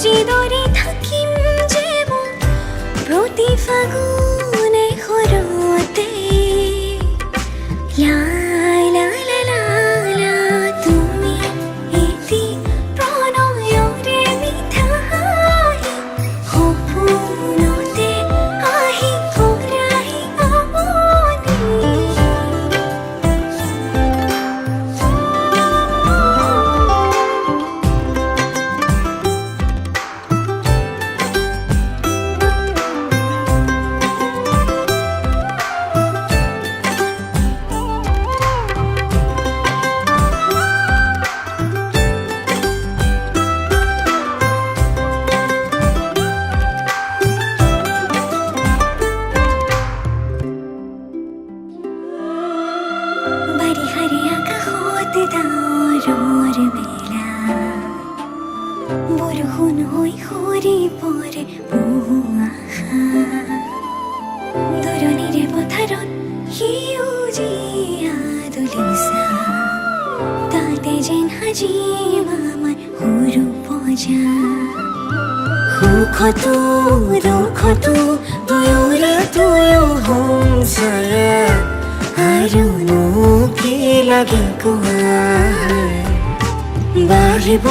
যিদৰে থাকিম যে মই প্ৰতি ফাগুনে ঘৰতে লা লা লা লা লা তুমি এটি প্ৰণয়ৰে মিঠা হাঁহি সপোনতে আহি ঘূৰাই আপুনি বাৰিষাৰে আকাশত ডাৱৰৰ বেলা বৰষুণ হৈ সৰি পৰে বহু আশা দূৰণিৰে পথাৰত সেউজীয়া দলিচা তাতে যেন সাজিম আমাৰ সৰু পজা সুখতো দুখতো দুয়োৰে দুয়ো সংসাৰ আৰুনো কি লাগে কোৱা বাঢ়িব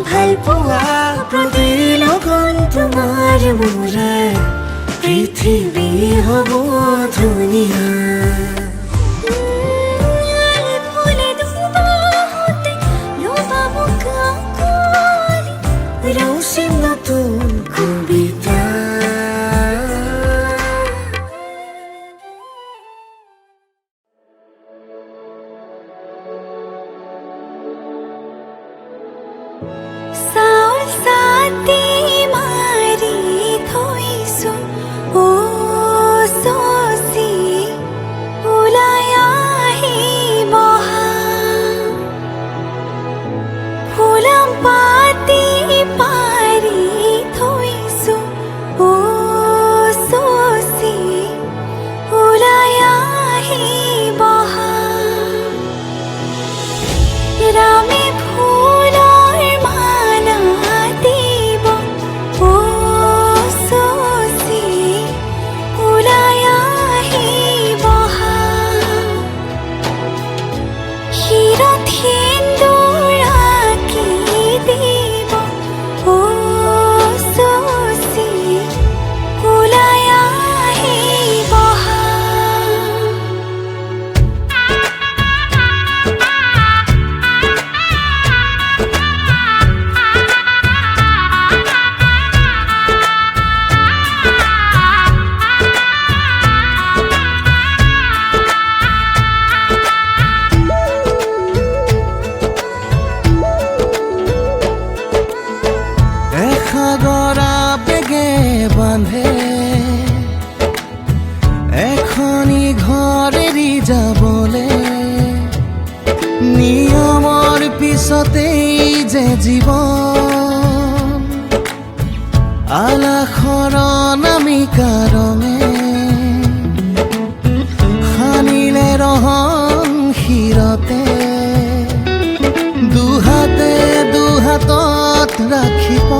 ভাল পোৱা প্ৰতি লগন তোমাৰ মোৰে পৃথিৱী হ'ব ধুনীয়া ফুলে দুবাহতে লবাব কাকলি ৰচিম নতুন কবিতা চাউল চাতি মাৰি থৈছো ও চচি ওলাই আহিব ফুলাম পাতি পাৰি থৈছো ও চচি ওলাই আহিব ৰামে ফুলৰ মালা দিব ও চচি ওলাই আহিব শিৰত সেন্দুৰ আঁকি দিব ও চচি ওলাই আহিব এসাগৰা বেগে বান্ধে এখনি ঘৰ এৰি যাবলে নিয়মৰ পিছতেই যে জীৱন আলাসৰ নামিকা ৰঙে সানিলে ৰহন শিৰতে দুহাতে দুহাতত ৰাখিব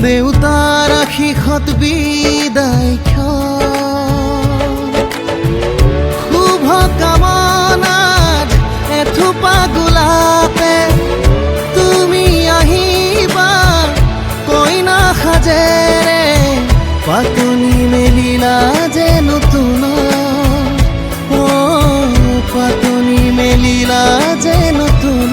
দেউতাৰ আশীষত বিদায় শুভ কামনাত এথোপা গোলাপে তুমি আহিবা কইনা সাজেৰে পাতনি মেলিলা যে নতুন পাতনি মেলিলা যে নতুন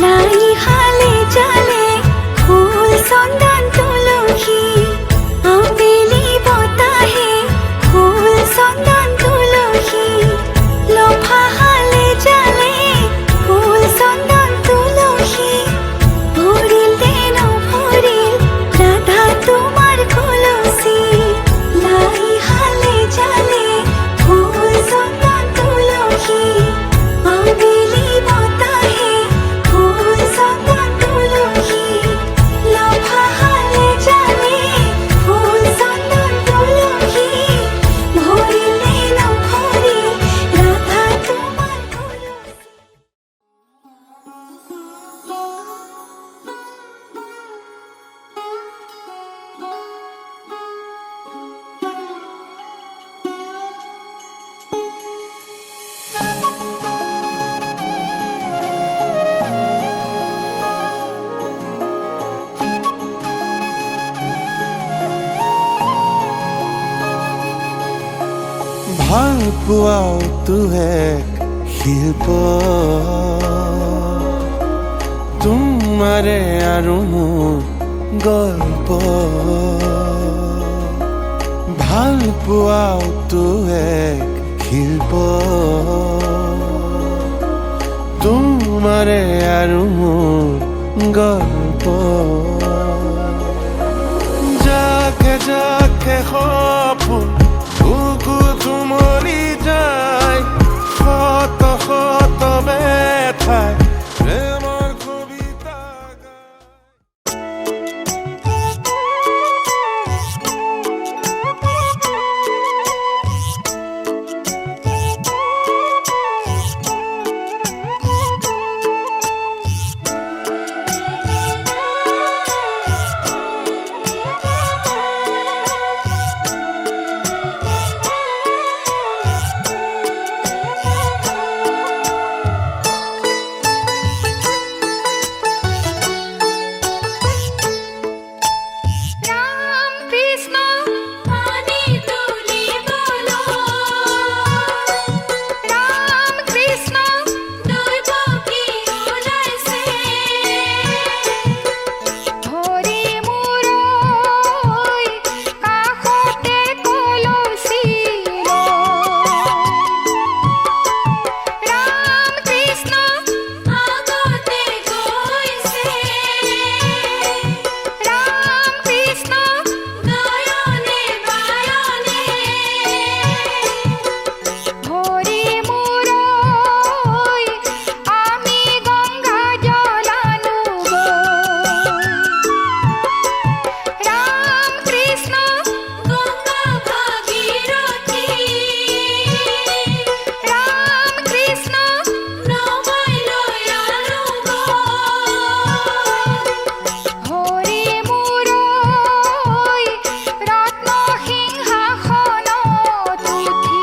লাই হালে জালে ফুল চন্দন তুলসী আবেলি বতাহ ভাল পোৱাওতো এক শিল্প তোমাৰে আৰু মোৰ গল্প ভাল পোৱাওতো এক শিল্প তোমাৰে আৰু মোৰ গল্প যাকে যাকে সপোন বুকু তুমলি যায় শত শত ব্যথায় প্ৰেমৰ কবিতা ৰাম কৃষ্ণ পানি তুলি বলো ৰাম কৃষ্ণ দুই পক্ষী ওলাইছে হৰি মূৰৈ কাষতে কলচি ৰাম কৃষ্ণ আগতে গৈছে ৰাম কৃষ্ণ নয়নে বায়নে হৰি মূৰৈ আমি গংগা জলানো ৰাম কৃষ্ণ গংগা ভাগীৰথী ৰাম কৃষ্ণ নমাই লৈ আনো হৰি মূৰৈ ৰত্ন সিংহাসনত উঠি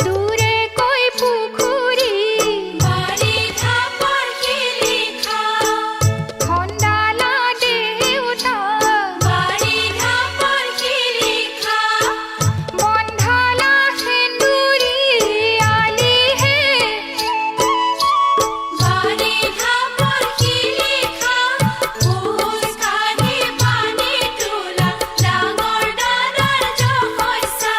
দূৰে কৈ পুখুৰী বাৰী ধাপৰ শিলিখা খন্দালা দেউতা বাৰী ধাপৰ শিলিখা বন্ধালা সেন্দুৰী আলিহে বাৰী ধাপৰ শিলিখা খোজ কাঢ়ি পানী তোলা ডাঙৰ দাদাৰ জহৈছা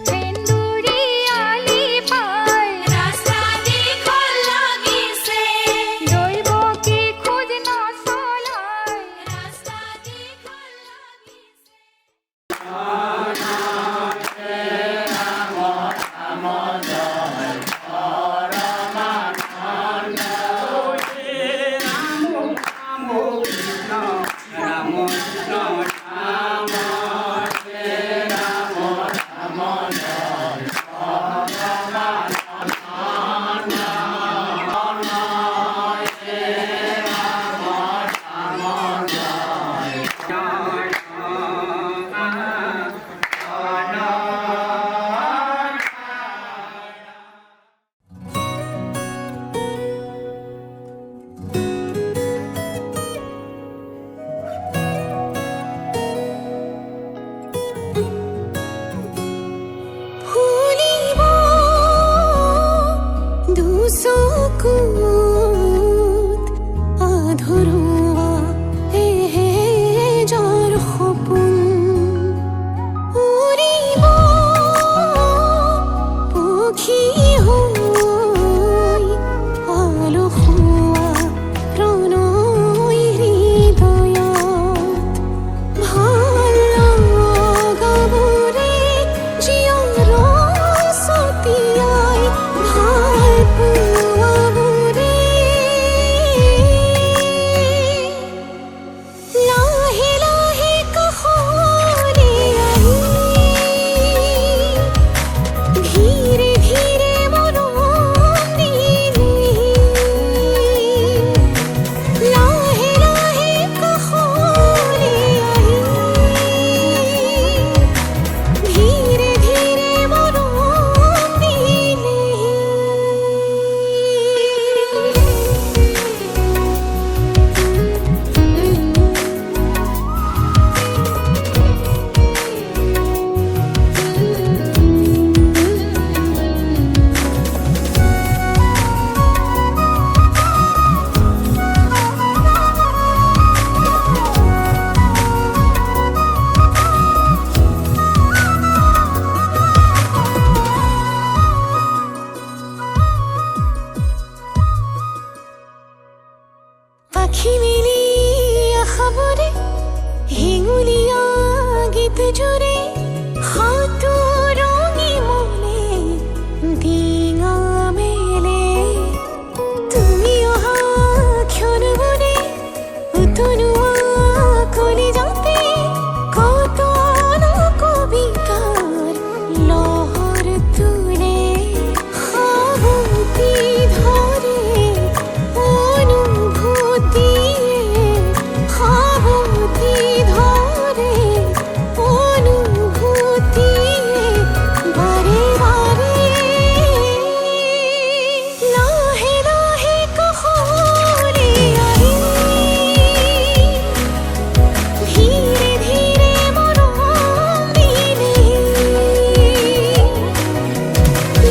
সেন্দুৰী আলি পাই ৰাস্তা দীঘল লাগিছে দৈৱকী খোজ নচলাই ৰাস্তা দীঘল লাগিছে রাত জুড়ে হাত রঙে মনে ডিঙা মেলে তুমি অহা ক্ষণ মনে উতনুয়া কলি যাতে কত না কবিতার লহর তুলে হাবুতি ধরে অনুভূতি হাবুতি ধরে অনুভূতি বারে বারে লাহে লাহে কহরে আই ধীরে ধীরে মরম দিলে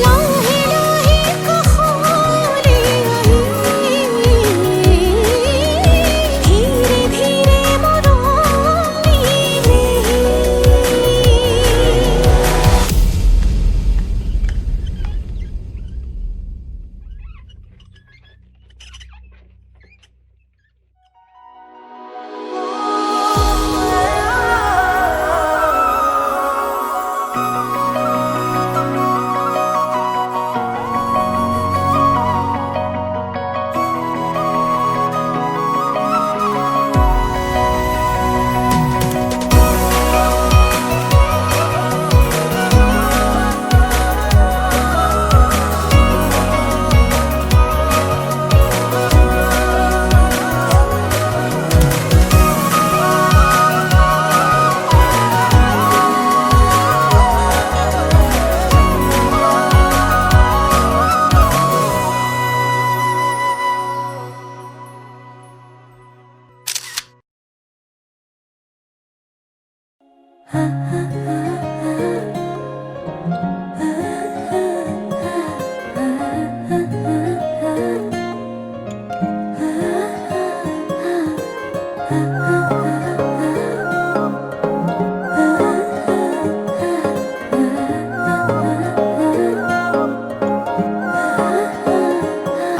লাহে লাহে কহরে আই ধীরে ধীরে মরম দিলে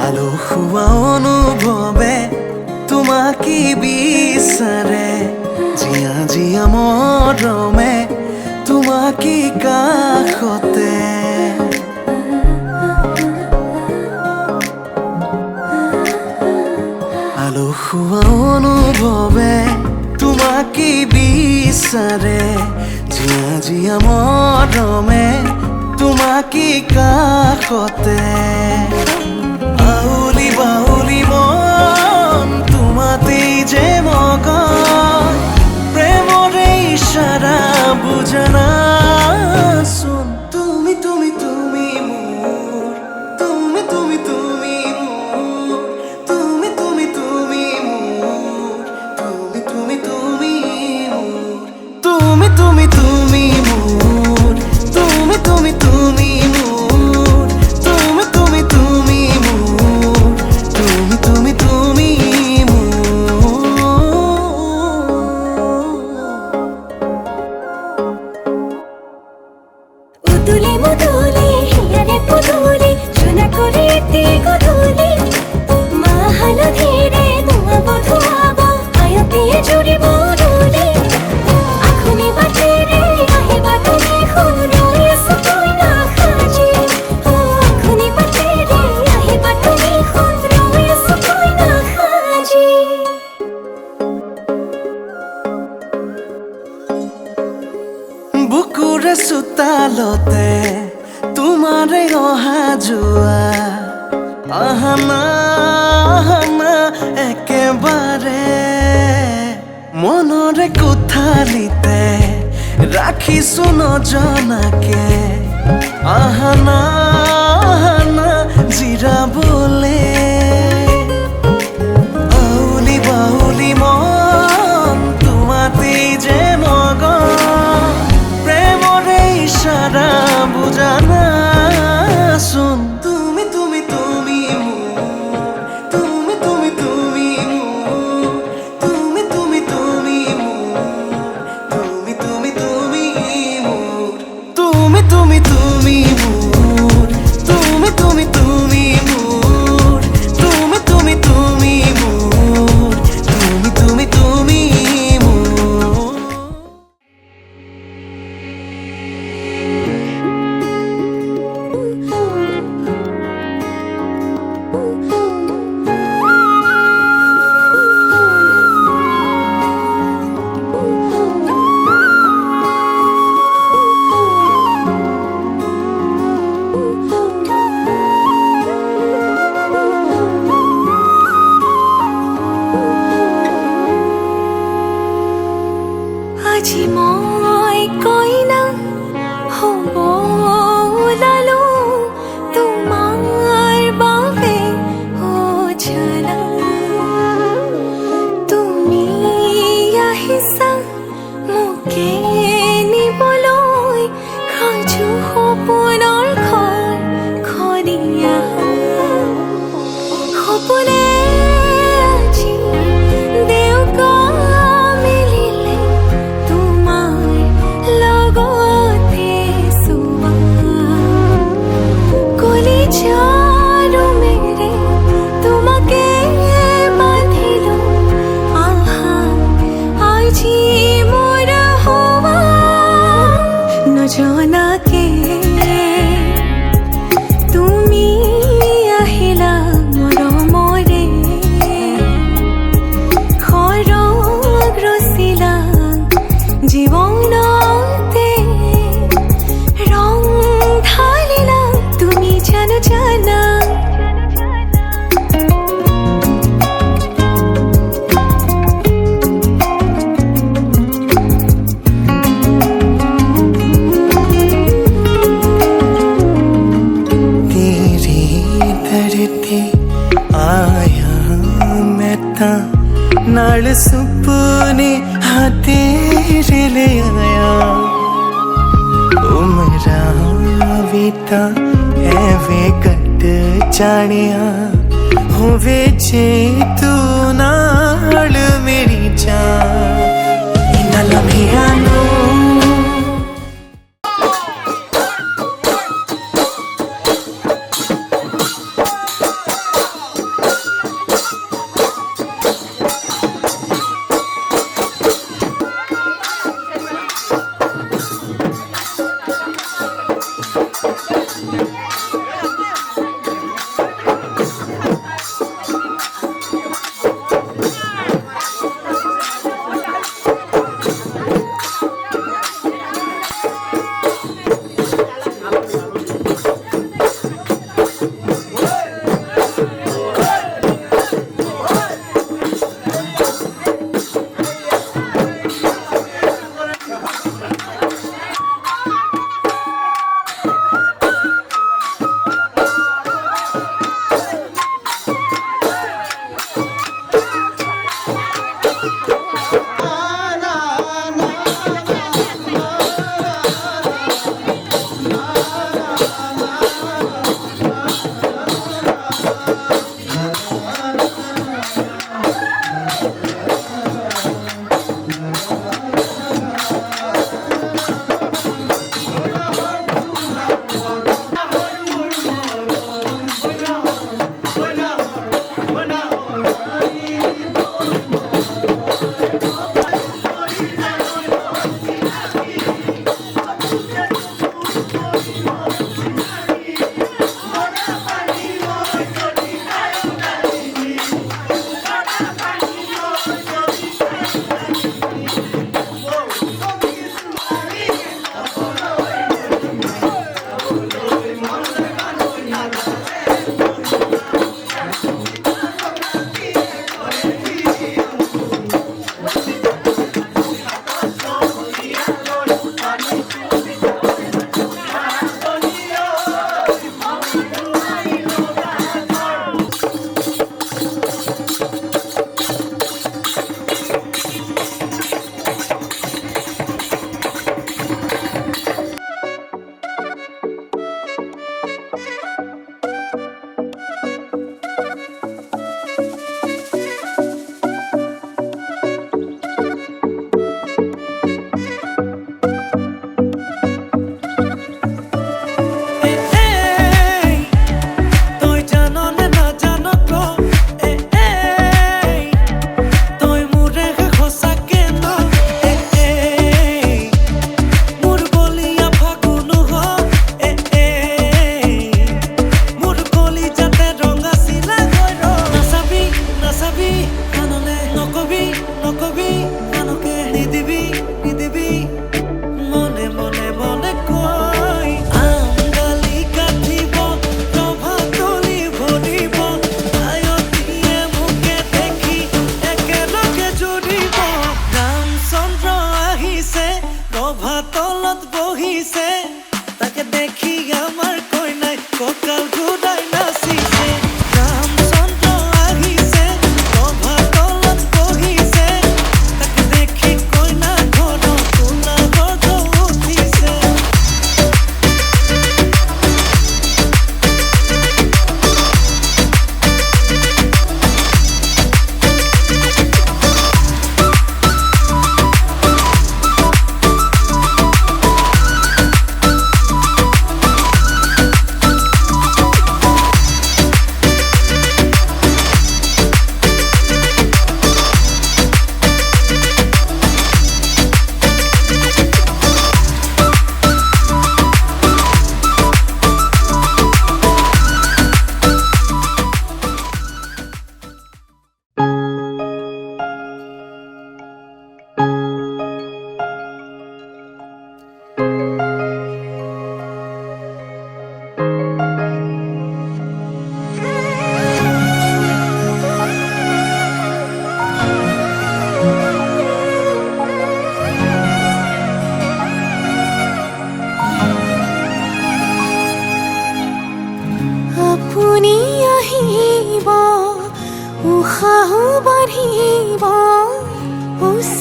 আলো খোৱা অনুভৱে তোমাকে বিচাৰে জিয়া জিয়া মৰমে তোমাকে কাষতে আলো খোৱা অনুভৱে তোমাকে বিচাৰে জিয়া জিয়া মৰমে তোমাকে কাষতে আউলি বাউলি মন তোমাতেই যে মগন প্ৰেমৰে ইশাৰা বুজনা চোন তুমি তুমি তুমি মোৰ তুমি তুমি তুমি মোৰ তুমি তুমি তুমি মোৰ তুমি তুমি তুমি মোৰ তুমি তুমি তুমি মোৰ তুমি তুমি তুমি মোৰ তুমি তুমি তুমি মোৰ তুমি তুমি তুমি উতুলে মুতুলে হিয়ারে পুতুলে সোনা করে গধুলি মাহালো ধীরে ধোঁয়া বধুয়াবা আয়তে জুড়ে বরুলে আখুনি বাটে রে আহে বাটুনি খুন রয়েস তুই না খাজি আখুনি বাটে রে আহে বাটুনি খুন রয়েস তুই না খাজি বুকুৰে চোতালতে তোমাৰে অহা যোৱা আহানা আহানা একেবাৰে মনৰে কোঠালিতে ৰাখিছো নজনাকে আহানা আহানা জিৰাবলে আউলি বাউলি মন তোমাতেই যে মগন প্ৰেমৰে ইশাৰা বুজানা চোন তুমি তুমি তুমি মোৰ তুমি তুমি তুমি মোৰ তুমি তুমি তুমি মোৰ তুমি তুমি তুমি মোৰ তুমি তুমি তুমি মোৰ তুমি তুমি তুমি মোৰ আজি মই কইনা হ'ব ওলালো তোমাৰ বাবে অ জানা তুমি আহিছা মোকে নিবলৈ সাজু সপোনৰ ঘৰ খনিয়া সপোনে আজি দেউকা মিলিলে তোমাৰ লগতে চোৱা কলিজাৰো মেৰে তোমাকে বান্ধিলো আহা আজি মোৰ হোৱা নজনাকে তুমি আহিলা মৰমৰে সৰগ ৰচিলা জীৱনতে ৰং ঢালিলা তুমি জানো জানা तेरी धरती आया मैं तां नाल सुपने हाँ तेरे ले आया उमरा भी तां एवे कट जानिया होवे जे तू नाल मेरी जान इन्हां लम्हियां नूं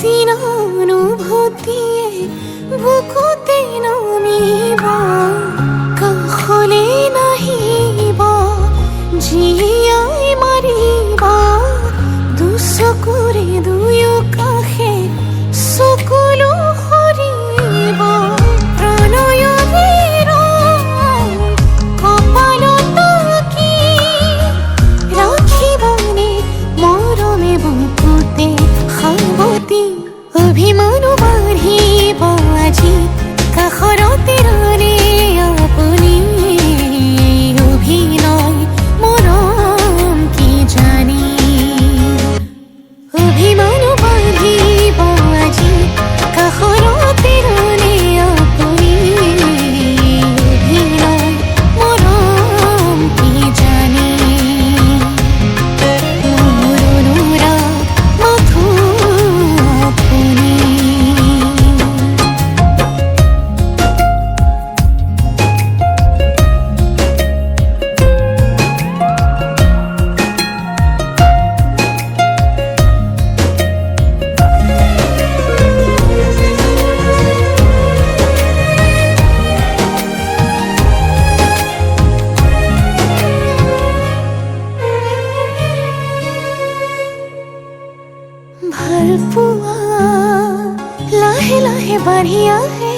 চিনানুভূতিয়ে বুকুতে নামিব কাষলে নাহিব জীয়াই মাৰিব দুচকুৰে দুয়ো কাষে চকুলো সৰিব প্ৰণয়ৰে ৰং কপালত কি ৰাখিবানে মৰমে বুকুতে সাৱতি অভিমানো বাঢ়িব আজি কাষৰতে ৰলে আপুনি অভিনয় মৰম কি জানি অভিমানো বাঢ়িব আজি কাষৰতে ৰলে আপুনি অভিনয় মৰম কি জানি মোৰ অনুৰাগ মাথো আপুনি ভাল পোৱা লাহে লাহে বাঢ়ি আহে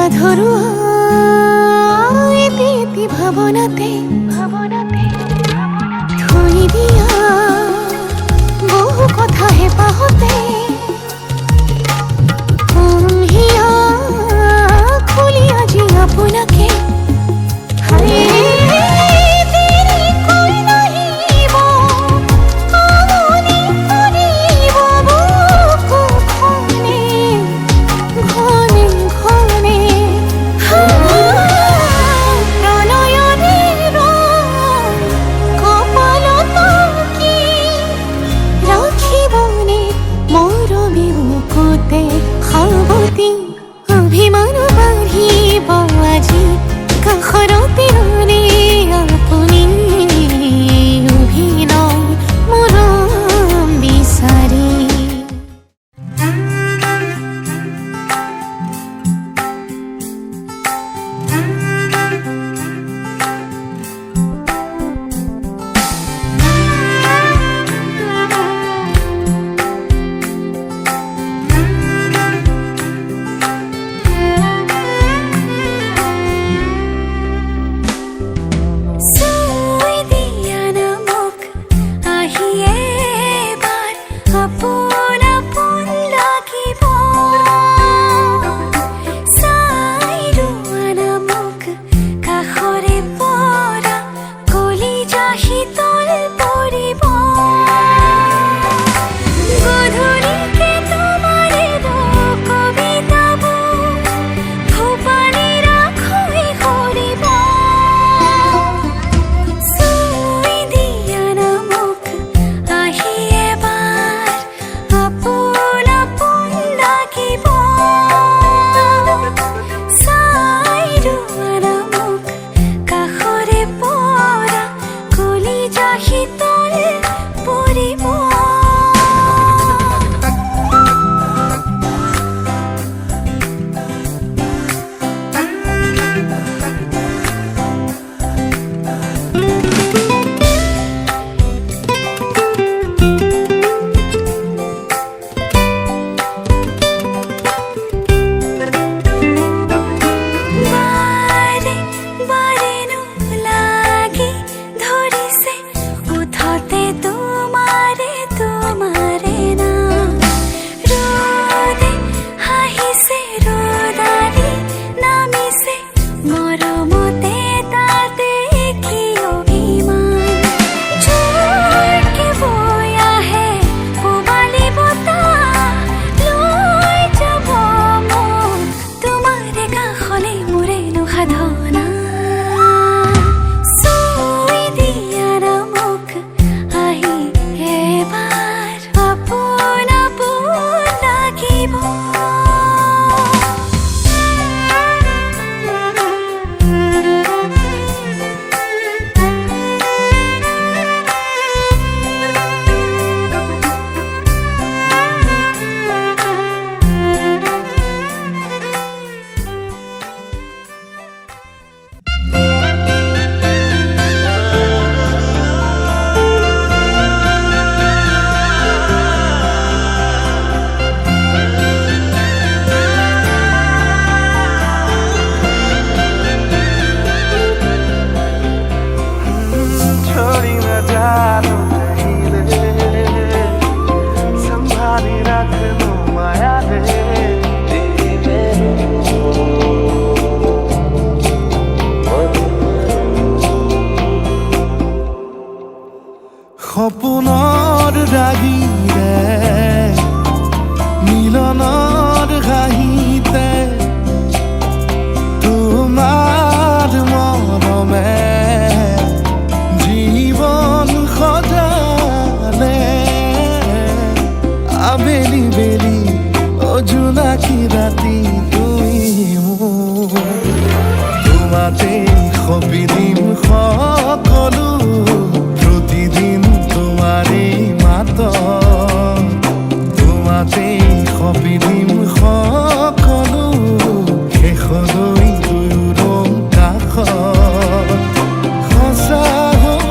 আধৰুৱা এটি এটি ভাৱনাতে থৈ দিয়া বহু কথা হেঁপাহতে হিয়া খুলি আজি আপোনাকে প্ৰণয়ৰে ৰং আবেলি বেলি ও জোনাকি ৰাতি তুমি মোৰ তোমাতেই সপিদিম সকলো প্ৰতিদিন তোমাৰেই মাত তোমাতেই সপিদিম সকলো শেষলৈ দুয়োৰং কাষত সঁচা হ'ব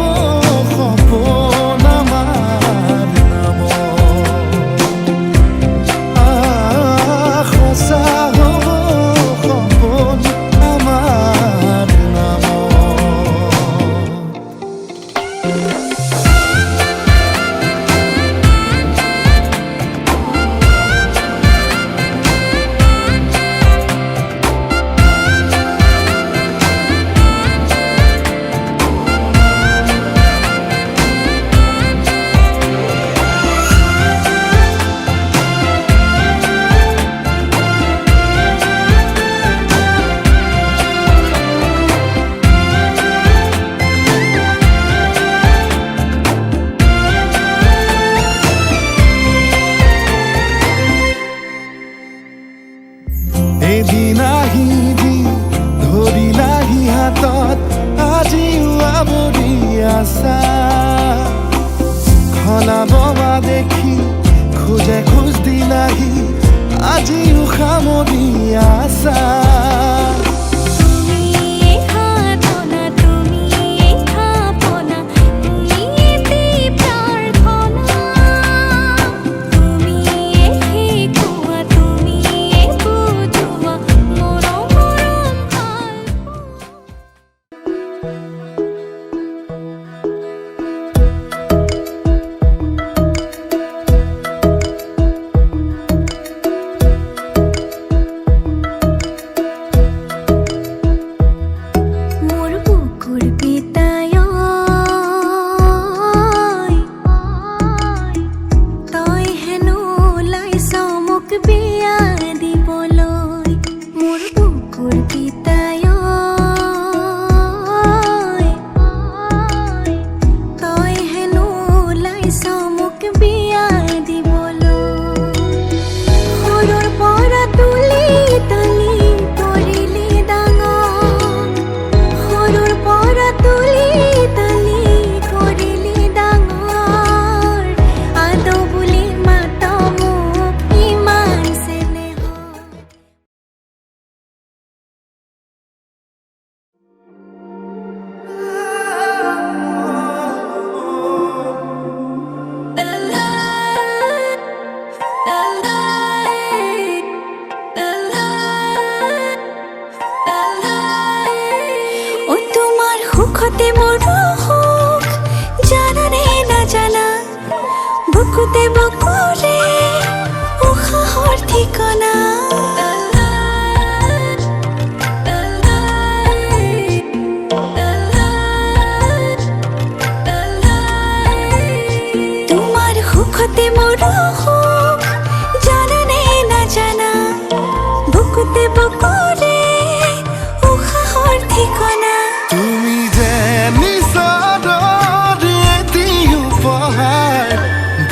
সপোন আমাৰ নামত সঁচা হ'ব সপোন আমাৰ এদিন আহিবি ধৰিলাহি হাতত আজিও আৱৰি আছা খলাব বা দেখি খোজে খোজ দিলাহি আজিও সামৰি আছা সুখতে মোৰ সুখ জানানে নাজানা বুকুতে বুকুৰে উশাহৰ ঠিকনা তোমাৰ সুখতে মোৰ সুখ জানানে নাজানা বুকুতে বুকুৰে উশাহৰ ঠিকনা তুমি যে নিচৰ এটি উপহাৰ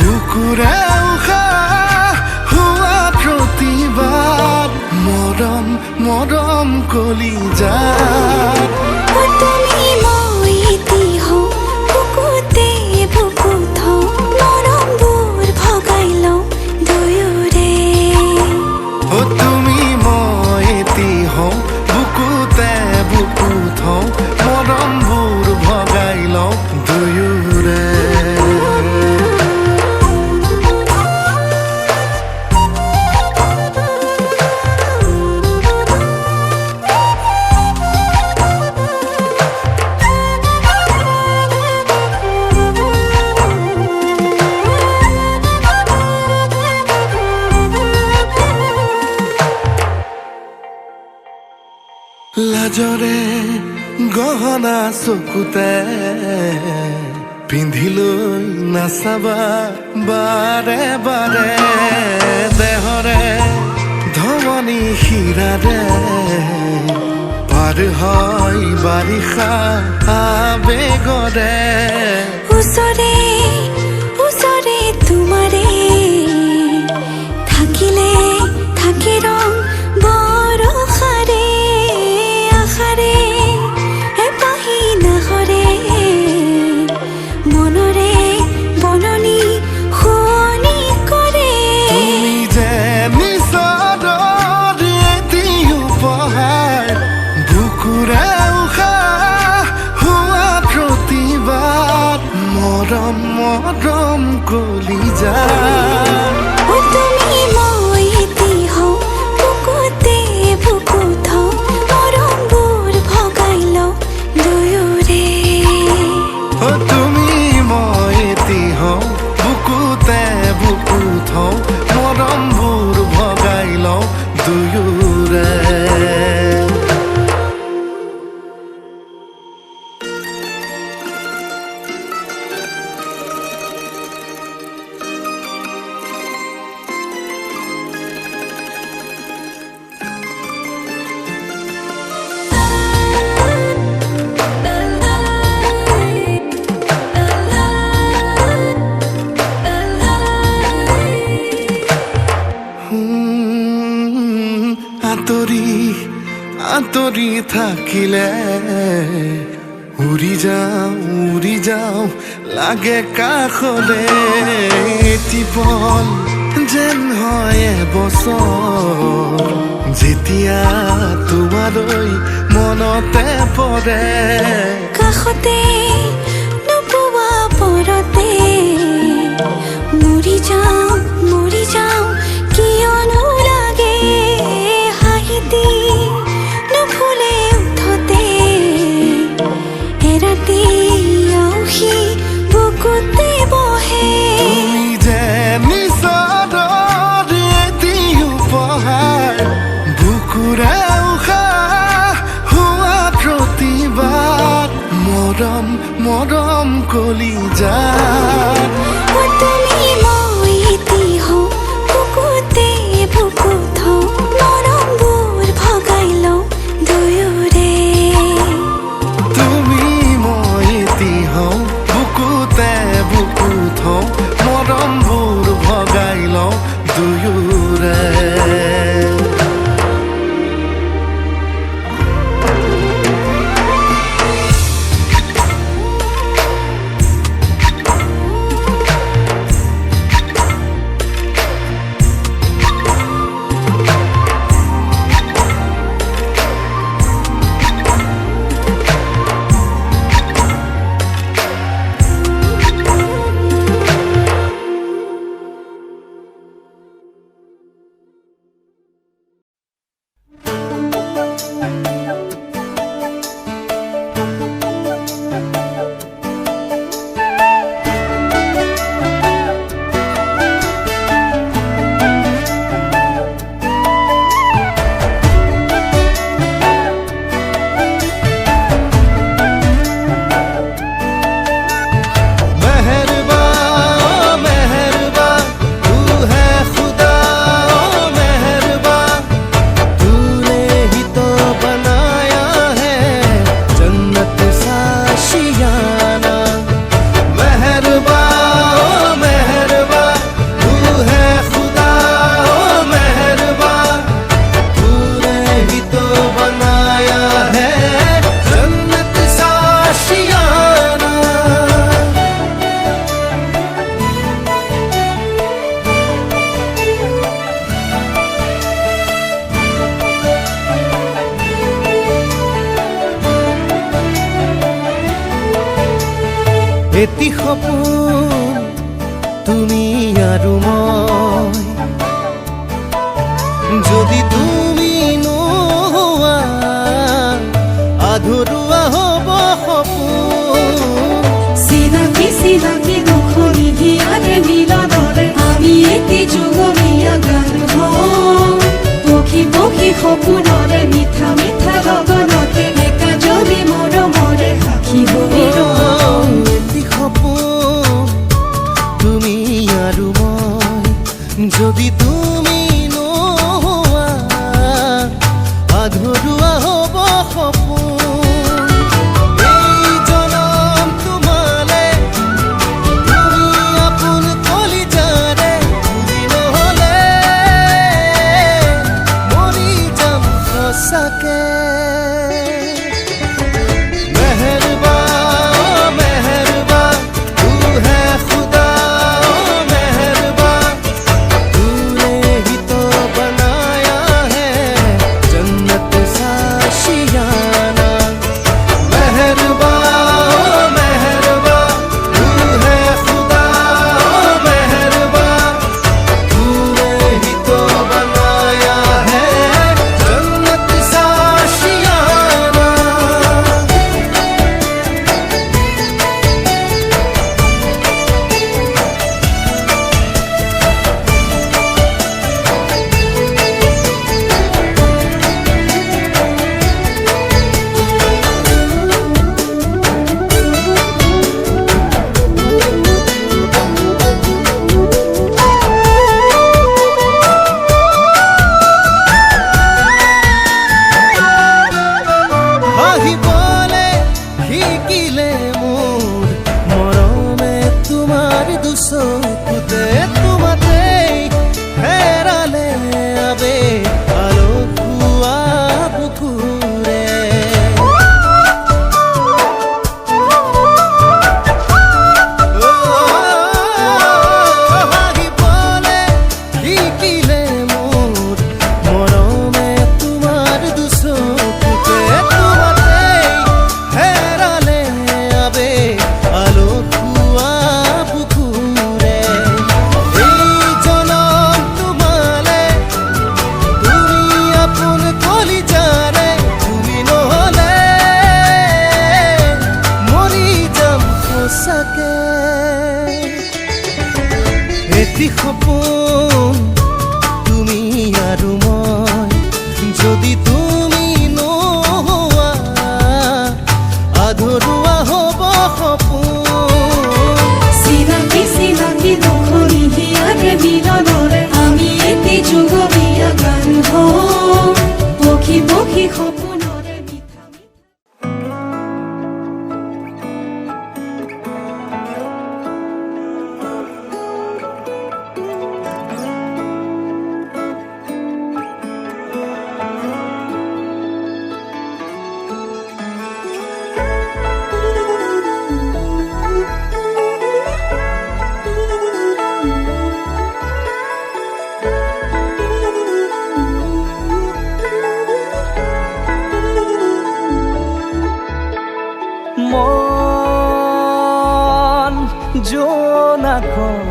বুকুৰে উশাহ হোৱা প্ৰতিবাদ মৰম মৰম কলিজাত তুমি মই এটি হওঁ বুকুতে বুকু থওঁ মৰমবোৰ ভগাই লওঁ দুয়োৰে তুমি মই এটি হওঁ বুকুতে বুকু থওঁ মৰমবোৰ ভগাই লওঁ দুয়োৰে লাজৰে গহনা চকুতে পিন্ধিলৈ নাচাবা বাৰে বাৰে দেহৰে ধমনী শিৰাৰে পাৰ হয় বাৰিষা আবেগৰে ওচৰে ওচৰে তোমাৰে দুয়োৰে আঁতৰি থাকিলে উৰি যাওঁ লাগে কাষলে এটিপল যেন হয় এবছৰ যেতিয়া তোমালৈ মনতে পৰে কাষতে নোপোৱা পৰতে মৰি যাওঁ কিয়নো লাগে হাঁহিতি নুফুলে উঠতে এৰাতি আউসি বুকুতে বহে তুমি যে নিজৰ এটি উপহাৰ বুকুৰে উশাহ হোৱা প্ৰতিবাদ মৰম কলিজাৰ তুমি মই এটি হওঁ বুকুতে বুকু থওঁ মৰমবোৰ ভগাই লওঁ দুয়োৰে তুমি মই এটি হওঁ বুকুতে বুকু থওঁ মৰমবোৰ ভগাই লওঁ দুয়োৰে এটি সপোন তুমি আৰু মই যদি তুমি নোহোৱা আধৰুৱা হ'ব সপোন চিনাকি দুখনি হিয়াৰে মিলনৰে আমি এটি যুগমীয়া গান হওঁ পক্ষী সপোনৰে মিঠা লগনতে একা যদি মৰমৰে সাক্ষী হৈ ৰওঁ এটি সপোন তুমি আৰু মই যদি তুমি নোহোৱা আধৰুৱা হ'ব সপোন এই জনম তোমালে তুমি আপোন কলিজাৰে বুজি নহ'লে মৰি যাম সঁচাকে सा দিলে মোৰ মৰমে তোমাৰ দুচকুতে তোমাতেই হেৰালে আবেগ আলোকোৱা বুকুৰে এই জনম তোমালে তুমি আপোন কলিজাৰে তুমি নহ'লে মৰি যাম সঁচাকে এটি সপোন তুমি আৰু মই যদি তুমি নোহোৱা আধৰুৱা হ'ব সপোন চিনাকি চিনাকি দুখনি হিয়াকে মিলনৰে আমি এটি যুগমীয়া গান হওঁ পক্ষী পক্ষী সপোনৰে মিঠা মন জোনাকত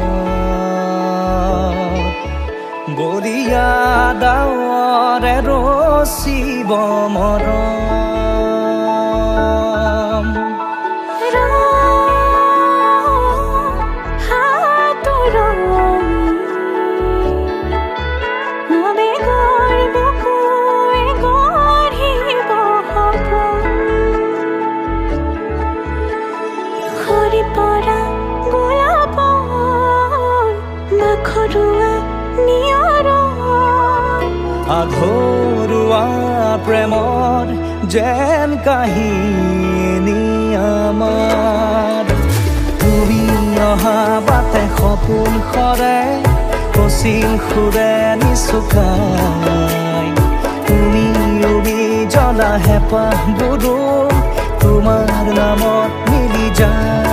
বৰিয়া ডাৱৰে ৰচিব মৰম আধৰুৱা প্ৰেমৰ যেন কাহিনী আমাৰ তুমি অহা বাটে সপোন সৰে কচিল সুৰে নিচুকাই তুমি উবি জ্বলা হেঁপাহবোৰো তোমাৰ নামত মিলি যায়